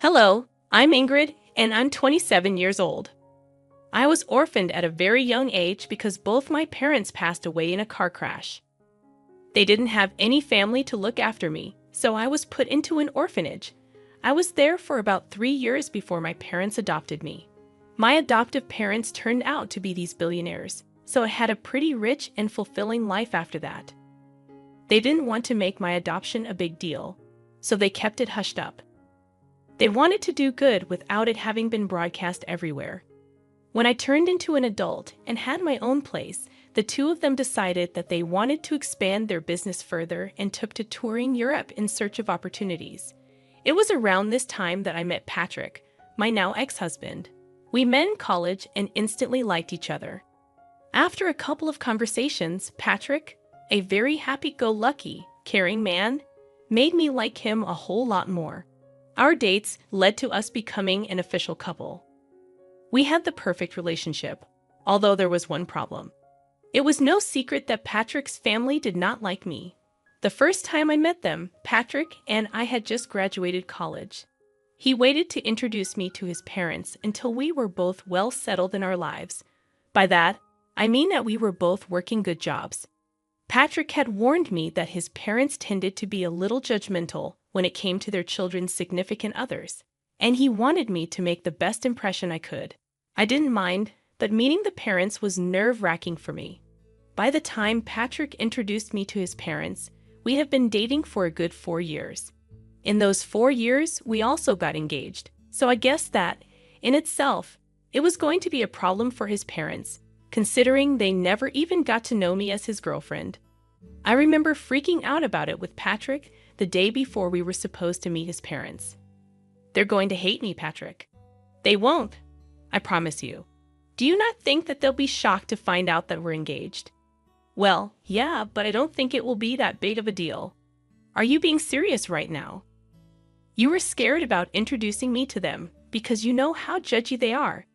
Hello, I'm Ingrid, and I'm 27 years old. I was orphaned at a very young age because both my parents passed away in a car crash. They didn't have any family to look after me, so I was put into an orphanage. I was there for about 3 years before my parents adopted me. My adoptive parents turned out to be these billionaires, so I had a pretty rich and fulfilling life after that. They didn't want to make my adoption a big deal, so they kept it hushed up. They wanted to do good without it having been broadcast everywhere. When I turned into an adult and had my own place, the two of them decided that they wanted to expand their business further and took to touring Europe in search of opportunities. It was around this time that I met Patrick, my now ex-husband. We met in college and instantly liked each other. After a couple of conversations, Patrick, a very happy-go-lucky, caring man, made me like him a whole lot more. Our dates led to us becoming an official couple. We had the perfect relationship, although there was one problem. It was no secret that Patrick's family did not like me. The first time I met them, Patrick and I had just graduated college. He waited to introduce me to his parents until we were both well settled in our lives. By that, I mean that we were both working good jobs. Patrick had warned me that his parents tended to be a little judgmental when it came to their children's significant others, and he wanted me to make the best impression I could. I didn't mind, but meeting the parents was nerve-wracking for me. By the time Patrick introduced me to his parents, we had been dating for a good 4 years. In those 4 years, we also got engaged, so I guessed that, in itself, it was going to be a problem for his parents, considering they never even got to know me as his girlfriend. I remember freaking out about it with Patrick the day before we were supposed to meet his parents. "They're going to hate me, Patrick." "They won't, I promise you. Do you not think that they'll be shocked to find out that we're engaged?" "Well, yeah, but I don't think it will be that big of a deal." "Are you being serious right now?" "You were scared about introducing me to them because you know how judgy they are,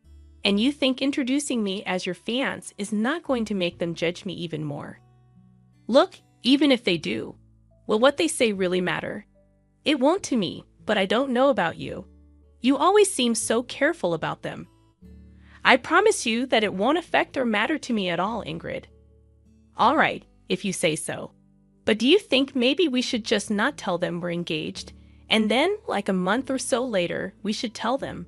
and you think introducing me as your fiancé is not going to make them judge me even more." "Look, even if they do, will what they say really matter?" "It won't to me, but I don't know about you. You always seem so careful about them." "I promise you that it won't affect or matter to me at all, Ingrid." "All right, if you say so. But do you think maybe we should just not tell them we're engaged, and then, like a month or so later, we should tell them?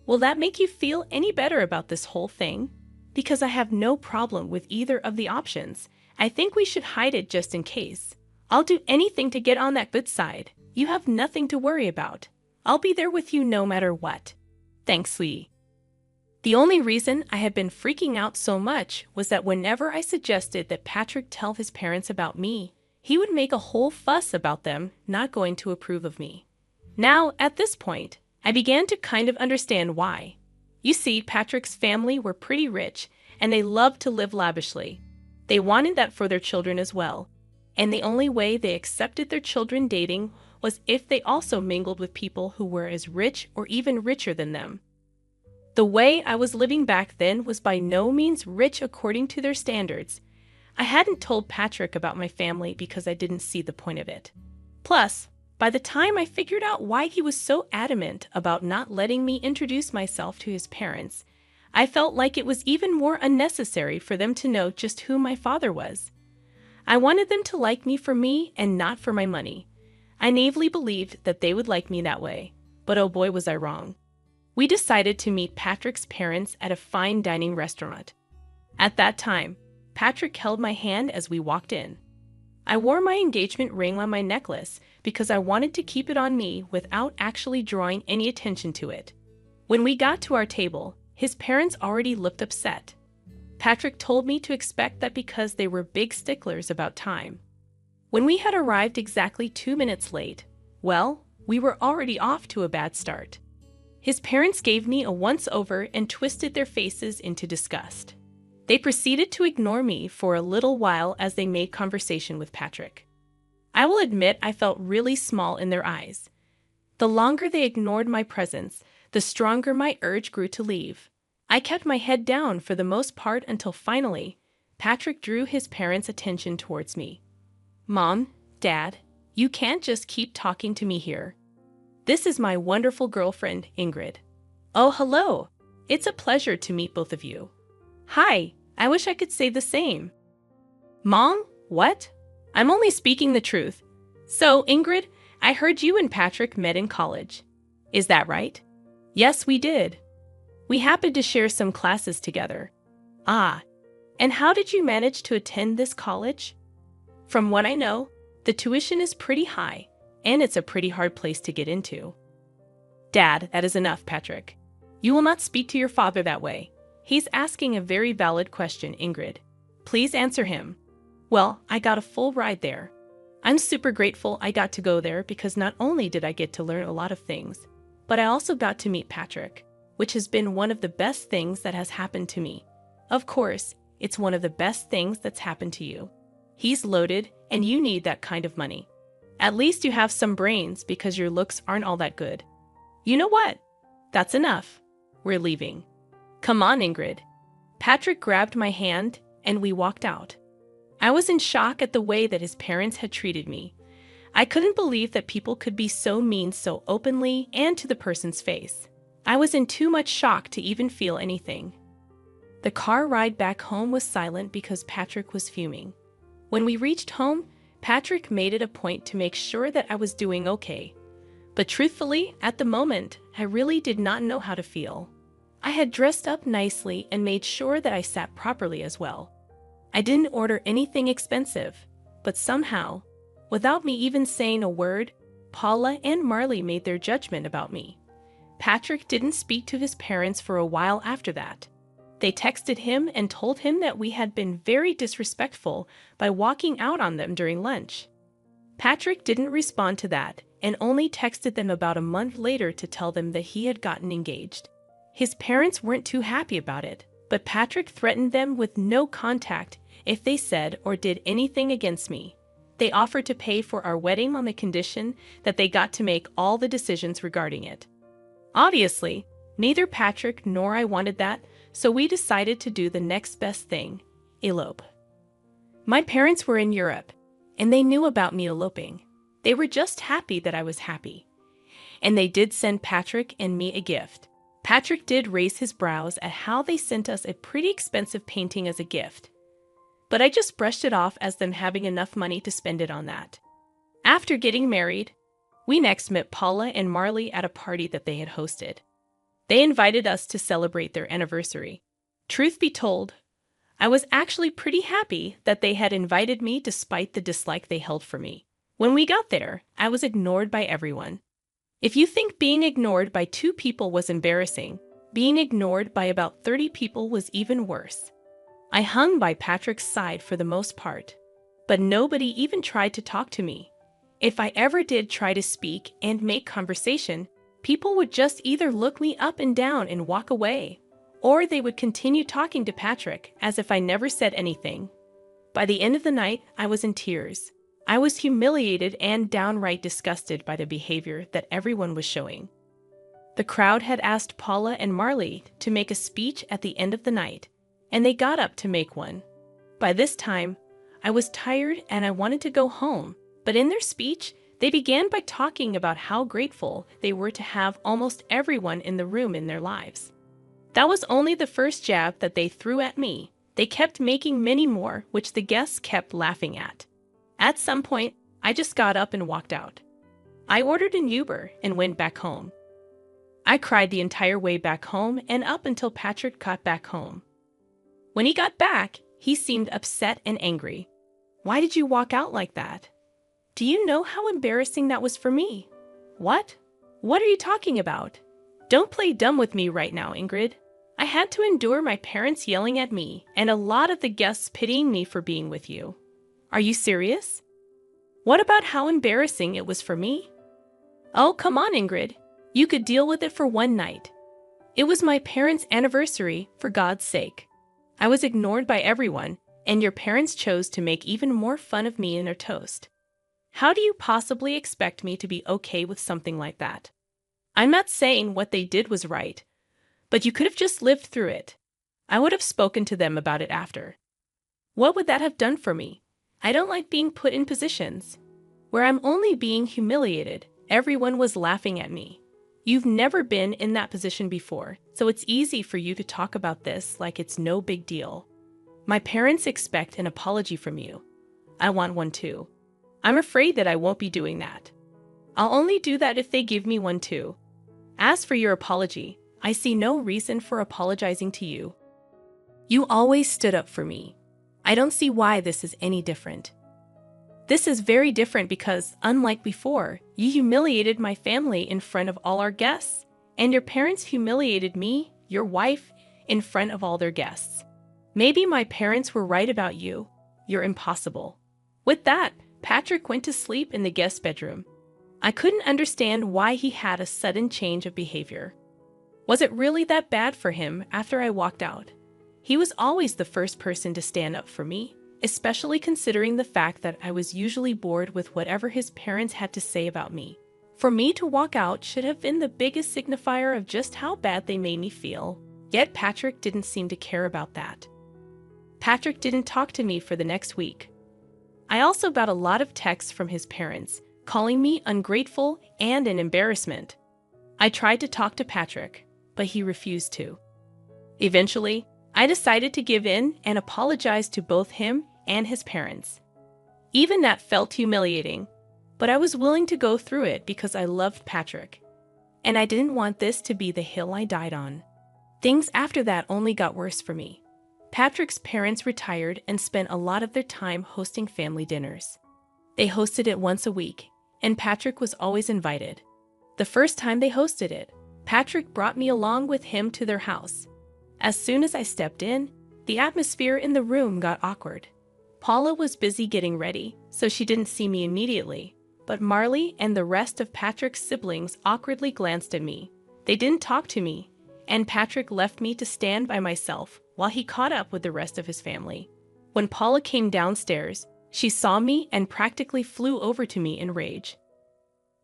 Will that make you feel any better about this whole thing? Because I have no problem with either of the options. I think we should hide it just in case. I'll do anything to get on that good side. You have nothing to worry about. I'll be there with you no matter what. Thanks, sweetie." The only reason I had been freaking out so much was that whenever I suggested that Patrick tell his parents about me, he would make a whole fuss about them not going to approve of me. Now, at this point, I began to kind of understand why. You see, Patrick's family were pretty rich, and they loved to live lavishly. They wanted that for their children as well, and the only way they accepted their children dating was if they also mingled with people who were as rich or even richer than them. The way I was living back then was by no means rich according to their standards. I hadn't told Patrick about my family because I didn't see the point of it. Plus, by the time I figured out why he was so adamant about not letting me introduce myself to his parents, I felt like it was even more unnecessary for them to know just who my father was. I wanted them to like me for me and not for my money. I naively believed that they would like me that way, but oh boy was I wrong. We decided to meet Patrick's parents at a fine dining restaurant. At that time, Patrick held my hand as we walked in. I wore my engagement ring on my necklace because I wanted to keep it on me without actually drawing any attention to it. When we got to our table, his parents already looked upset. Patrick told me to expect that because they were big sticklers about time. When we had arrived exactly 2 minutes late, well, we were already off to a bad start. His parents gave me a once-over and twisted their faces into disgust. They proceeded to ignore me for a little while as they made conversation with Patrick. I will admit I felt really small in their eyes. The longer they ignored my presence, the stronger my urge grew to leave. I kept my head down for the most part until finally, Patrick drew his parents' attention towards me. "Mom, Dad, you can't just keep talking to me here. This is my wonderful girlfriend, Ingrid. Oh, hello. It's a pleasure to meet both of you. Hi, I wish I could say the same. Mom, what? I'm only speaking the truth. So, Ingrid, I heard you and Patrick met in college. Is that right? Yes, we did. We happened to share some classes together. Ah, and how did you manage to attend this college? From what I know, the tuition is pretty high, and it's a pretty hard place to get into. Dad, that is enough, Patrick. You will not speak to your father that way. He's asking a very valid question, Ingrid. Please answer him. Well, I got a full ride there. I'm super grateful I got to go there because not only did I get to learn a lot of things, but I also got to meet Patrick, which has been one of the best things that has happened to me. Of course, it's one of the best things that's happened to you. He's loaded, and you need that kind of money. At least you have some brains because your looks aren't all that good. You know what? That's enough. We're leaving. Come on, Ingrid. Patrick grabbed my hand, and we walked out. I was in shock at the way that his parents had treated me. I couldn't believe that people could be so mean so openly and to the person's face. I was in too much shock to even feel anything. The car ride back home was silent because Patrick was fuming. When we reached home, Patrick made it a point to make sure that I was doing okay. But truthfully, at the moment, I really did not know how to feel. I had dressed up nicely and made sure that I sat properly as well. I didn't order anything expensive, but somehow, without me even saying a word, Paula and Marley made their judgment about me. Patrick didn't speak to his parents for a while after that. They texted him and told him that we had been very disrespectful by walking out on them during lunch. Patrick didn't respond to that and only texted them about a month later to tell them that he had gotten engaged. His parents weren't too happy about it, but Patrick threatened them with no contact if they said or did anything against me. They offered to pay for our wedding on the condition that they got to make all the decisions regarding it. Obviously, neither Patrick nor I wanted that, so we decided to do the next best thing, elope. My parents were in Europe, and they knew about me eloping. They were just happy that I was happy. And they did send Patrick and me a gift. Patrick did raise his brows at how they sent us a pretty expensive painting as a gift. But I just brushed it off as them having enough money to spend it on that. After getting married, we next met Paula and Marley at a party that they had hosted. They invited us to celebrate their anniversary. Truth be told, I was actually pretty happy that they had invited me despite the dislike they held for me. When we got there, I was ignored by everyone. If you think being ignored by 2 people was embarrassing, being ignored by about 30 people was even worse. I hung by Patrick's side for the most part, but nobody even tried to talk to me. If I ever did try to speak and make conversation, people would just either look me up and down and walk away, or they would continue talking to Patrick as if I never said anything. By the end of the night, I was in tears. I was humiliated and downright disgusted by the behavior that everyone was showing. The crowd had asked Paula and Marley to make a speech at the end of the night, and they got up to make one. By this time, I was tired and I wanted to go home, but in their speech, they began by talking about how grateful they were to have almost everyone in the room in their lives. That was only the first jab that they threw at me. They kept making many more, which the guests kept laughing at. At some point, I just got up and walked out. I ordered an Uber and went back home. I cried the entire way back home and up until Patrick got back home. When he got back, he seemed upset and angry. Why did you walk out like that? Do you know how embarrassing that was for me? What? What are you talking about? Don't play dumb with me right now, Ingrid. I had to endure my parents yelling at me and a lot of the guests pitying me for being with you. Are you serious? What about how embarrassing it was for me? Oh, come on, Ingrid. You could deal with it for one night. It was my parents' anniversary, for God's sake. I was ignored by everyone, and your parents chose to make even more fun of me in their toast. How do you possibly expect me to be okay with something like that? I'm not saying what they did was right, but you could have just lived through it. I would have spoken to them about it after. What would that have done for me? I don't like being put in positions where I'm only being humiliated Everyone was laughing at me. You've never been in that position before, so it's easy for you to talk about this like it's no big deal. My parents expect an apology from you. I want one too. I'm afraid that I won't be doing that. I'll only do that if they give me one too. As for your apology, I see no reason for apologizing to you. You always stood up for me. I don't see why this is any different. This is very different because, unlike before, you humiliated my family in front of all our guests, and your parents humiliated me, your wife, in front of all their guests. Maybe my parents were right about you. You're impossible. With that, Patrick went to sleep in the guest bedroom. I couldn't understand why he had a sudden change of behavior. Was it really that bad for him after I walked out? He was always the first person to stand up for me, especially considering the fact that I was usually bored with whatever his parents had to say about me. For me to walk out should have been the biggest signifier of just how bad they made me feel. Yet Patrick didn't seem to care about that. Patrick didn't talk to me for the next week. I also got a lot of texts from his parents, calling me ungrateful and an embarrassment. I tried to talk to Patrick, but he refused to. Eventually, I decided to give in and apologize to both him and his parents. Even that felt humiliating, but I was willing to go through it because I loved Patrick, and I didn't want this to be the hill I died on. Things after that only got worse for me. Patrick's parents retired and spent a lot of their time hosting family dinners. They hosted it once a week, and Patrick was always invited. The first time they hosted it, Patrick brought me along with him to their house. As soon as I stepped in, the atmosphere in the room got awkward. Paula was busy getting ready, so she didn't see me immediately, but Marley and the rest of Patrick's siblings awkwardly glanced at me. They didn't talk to me, and Patrick left me to stand by myself while he caught up with the rest of his family. When Paula came downstairs, she saw me and practically flew over to me in rage.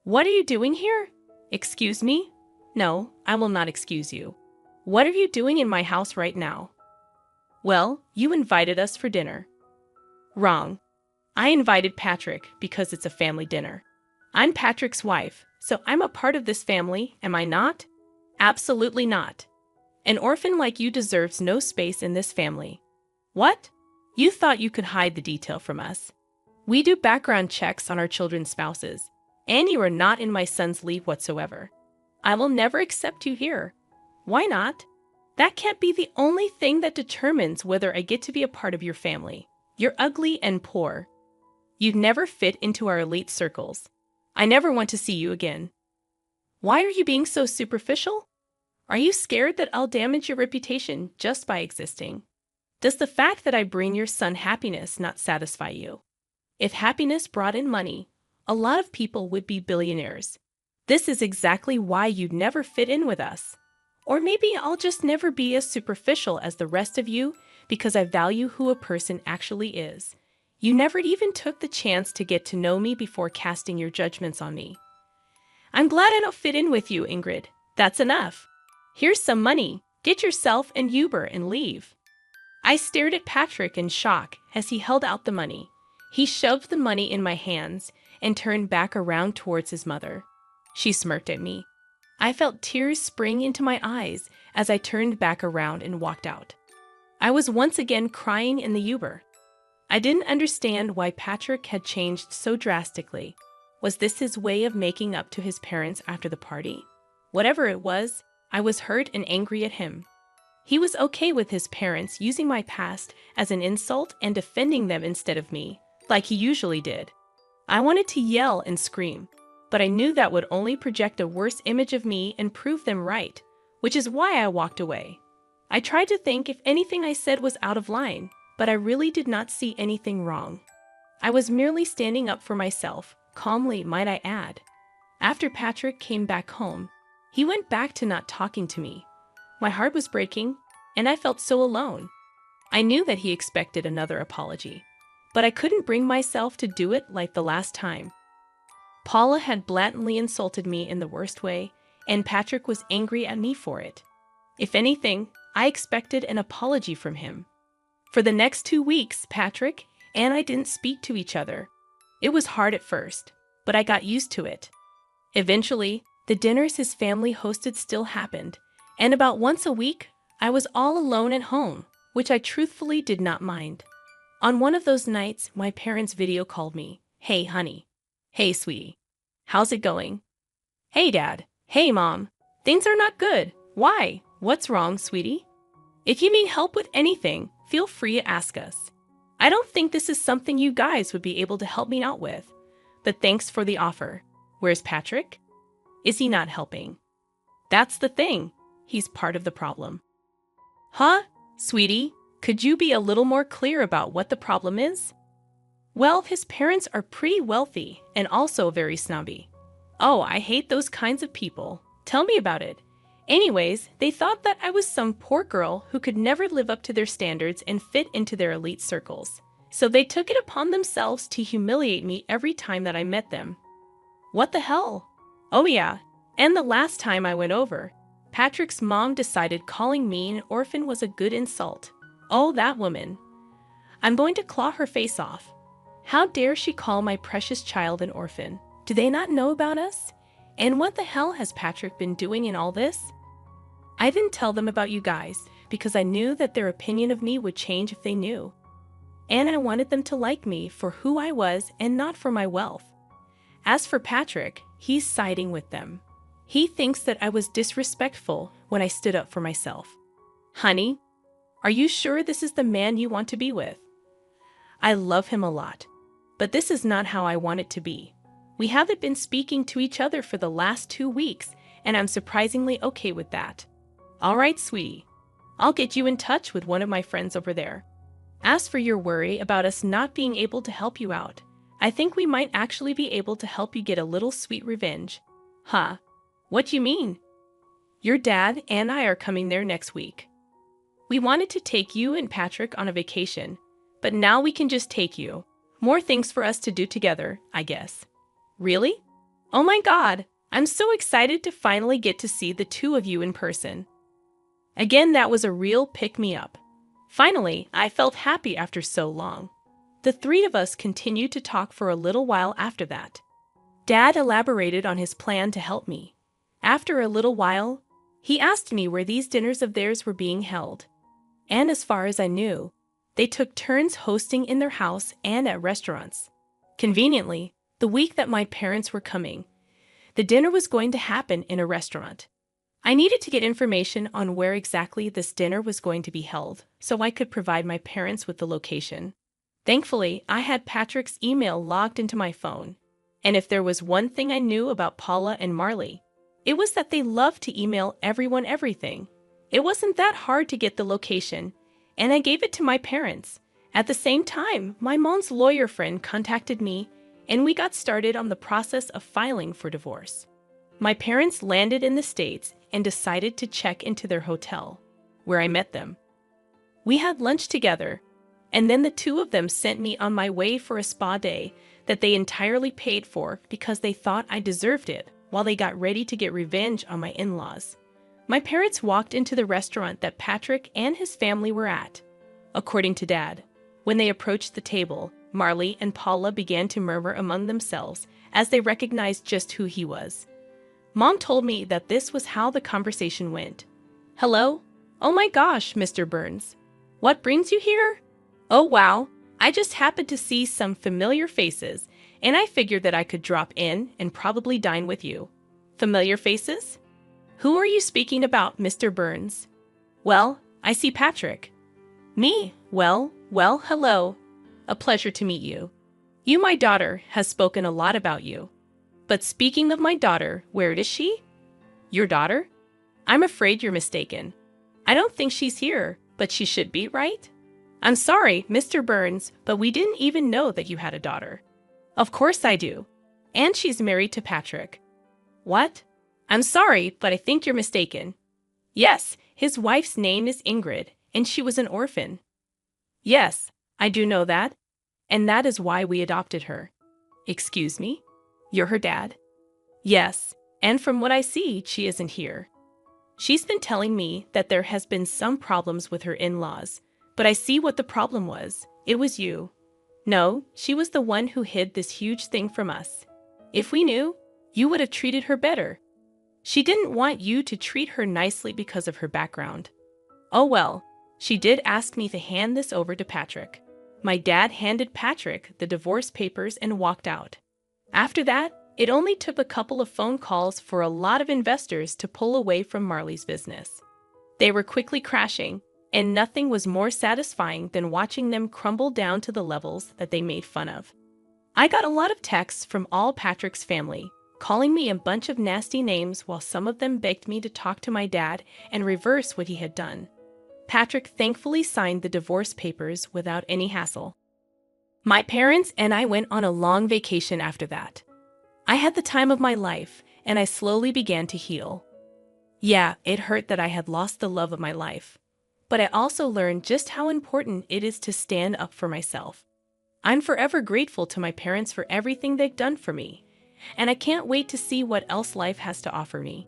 "What are you doing here?" "Excuse me?" "No, I will not excuse you. What are you doing in my house right now?" "Well, you invited us for dinner." "Wrong. I invited Patrick because it's a family dinner. I'm Patrick's wife, so I'm a part of this family, am I not?" "Absolutely not. An orphan like you deserves no space in this family." "What? You thought you could hide the detail from us. We do background checks on our children's spouses, and you are not in my son's league whatsoever. I will never accept you here." "Why not? That can't be the only thing that determines whether I get to be a part of your family. You're ugly and poor. You'd never fit into our elite circles. I never want to see you again." "Why are you being so superficial? Are you scared that I'll damage your reputation just by existing? Does the fact that I bring your son happiness not satisfy you? If happiness brought in money, a lot of people would be billionaires. This is exactly why you'd never fit in with us. Or maybe I'll just never be as superficial as the rest of you because I value who a person actually is. You never even took the chance to get to know me before casting your judgments on me." "I'm glad I don't fit in with you, Ingrid. That's enough. Here's some money. Get yourself an Uber and leave." I stared at Patrick in shock as he held out the money. He shoved the money in my hands and turned back around towards his mother. She smirked at me. I felt tears spring into my eyes as I turned back around and walked out. I was once again crying in the Uber. I didn't understand why Patrick had changed so drastically. Was this his way of making up to his parents after the party? Whatever it was, I was hurt and angry at him. He was okay with his parents using my past as an insult and defending them instead of me, like he usually did. I wanted to yell and scream, but I knew that would only project a worse image of me and prove them right, which is why I walked away. I tried to think if anything I said was out of line, but I really did not see anything wrong. I was merely standing up for myself, calmly, might I add. After Patrick came back home, he went back to not talking to me. My heart was breaking, and I felt so alone. I knew that he expected another apology, but I couldn't bring myself to do it like the last time. Paula had blatantly insulted me in the worst way, and Patrick was angry at me for it. If anything, I expected an apology from him. For the next 2 weeks, Patrick and I didn't speak to each other. It was hard at first, but I got used to it. Eventually, the dinners his family hosted still happened, and about once a week, I was all alone at home, which I truthfully did not mind. On one of those nights, my parents video called me. Hey, honey. Hey, sweetie. How's it going? Hey, Dad. Hey, Mom. Things are not good. Why? What's wrong, sweetie? If you need help with anything, feel free to ask us. I don't think this is something you guys would be able to help me out with, but thanks for the offer. Where's Patrick? Is he not helping? That's the thing. He's part of the problem. Huh? Sweetie, could you be a little more clear about what the problem is? Well, his parents are pretty wealthy and also very snobby. Oh, I hate those kinds of people. Tell me about it. Anyways, they thought that I was some poor girl who could never live up to their standards and fit into their elite circles. So they took it upon themselves to humiliate me every time that I met them. What the hell? Oh yeah, and the last time I went over, Patrick's mom decided calling me an orphan was a good insult. Oh, that woman. I'm going to claw her face off. How dare she call my precious child an orphan? Do they not know about us? And what the hell has Patrick been doing in all this? I didn't tell them about you guys because I knew that their opinion of me would change if they knew. And I wanted them to like me for who I was and not for my wealth. As for Patrick, he's siding with them. He thinks that I was disrespectful when I stood up for myself. Honey, are you sure this is the man you want to be with? I love him a lot, but this is not how I want it to be. We haven't been speaking to each other for the last 2 weeks, and I'm surprisingly okay with that. All right, sweetie. I'll get you in touch with one of my friends over there. As for your worry about us not being able to help you out, I think we might actually be able to help you get a little sweet revenge. Huh? What do you mean? Your dad and I are coming there next week. We wanted to take you and Patrick on a vacation, but now we can just take you. More things for us to do together, I guess. Really? Oh my God! I'm so excited to finally get to see the two of you in person. Again, that was a real pick-me-up. Finally, I felt happy after so long. The three of us continued to talk for a little while after that. Dad elaborated on his plan to help me. After a little while, he asked me where these dinners of theirs were being held. And as far as I knew, they took turns hosting in their house and at restaurants. Conveniently, the week that my parents were coming, the dinner was going to happen in a restaurant. I needed to get information on where exactly this dinner was going to be held so I could provide my parents with the location. Thankfully, I had Patrick's email logged into my phone. And if there was one thing I knew about Paula and Marley, it was that they loved to email everyone everything. It wasn't that hard to get the location, and I gave it to my parents. At the same time, my mom's lawyer friend contacted me, and we got started on the process of filing for divorce. My parents landed in the States and decided to check into their hotel, where I met them. We had lunch together, and then the two of them sent me on my way for a spa day that they entirely paid for because they thought I deserved it while they got ready to get revenge on my in-laws. My parents walked into the restaurant that Patrick and his family were at. According to Dad, when they approached the table, Marley and Paula began to murmur among themselves as they recognized just who he was. Mom told me that this was how the conversation went. Hello? Oh my gosh, Mr. Burns. What brings you here? Oh wow, I just happened to see some familiar faces, and I figured that I could drop in and probably dine with you. Familiar faces? Who are you speaking about, Mr. Burns? Well, I see Patrick. Me? Well, hello. A pleasure to meet you. You, my daughter, has spoken a lot about you. But speaking of my daughter, where is she? Your daughter? I'm afraid you're mistaken. I don't think she's here, but she should be, right? I'm sorry, Mr. Burns, but we didn't even know that you had a daughter. Of course I do. And she's married to Patrick. What? I'm sorry, but I think you're mistaken. Yes, his wife's name is Ingrid, and she was an orphan. Yes, I do know that, and that is why we adopted her. Excuse me? You're her dad? Yes, and from what I see, she isn't here. She's been telling me that there has been some problems with her in-laws, but I see what the problem was. It was you. No, she was the one who hid this huge thing from us. If we knew, you would have treated her better. She didn't want you to treat her nicely because of her background. Oh well, she did ask me to hand this over to Patrick. My dad handed Patrick the divorce papers and walked out. After that, it only took a couple of phone calls for a lot of investors to pull away from Marley's business. They were quickly crashing, and nothing was more satisfying than watching them crumble down to the levels that they made fun of. I got a lot of texts from all Patrick's family, calling me a bunch of nasty names while some of them begged me to talk to my dad and reverse what he had done. Patrick thankfully signed the divorce papers without any hassle. My parents and I went on a long vacation after that. I had the time of my life, and I slowly began to heal. Yeah, it hurt that I had lost the love of my life, but I also learned just how important it is to stand up for myself. I'm forever grateful to my parents for everything they've done for me, and I can't wait to see what else life has to offer me.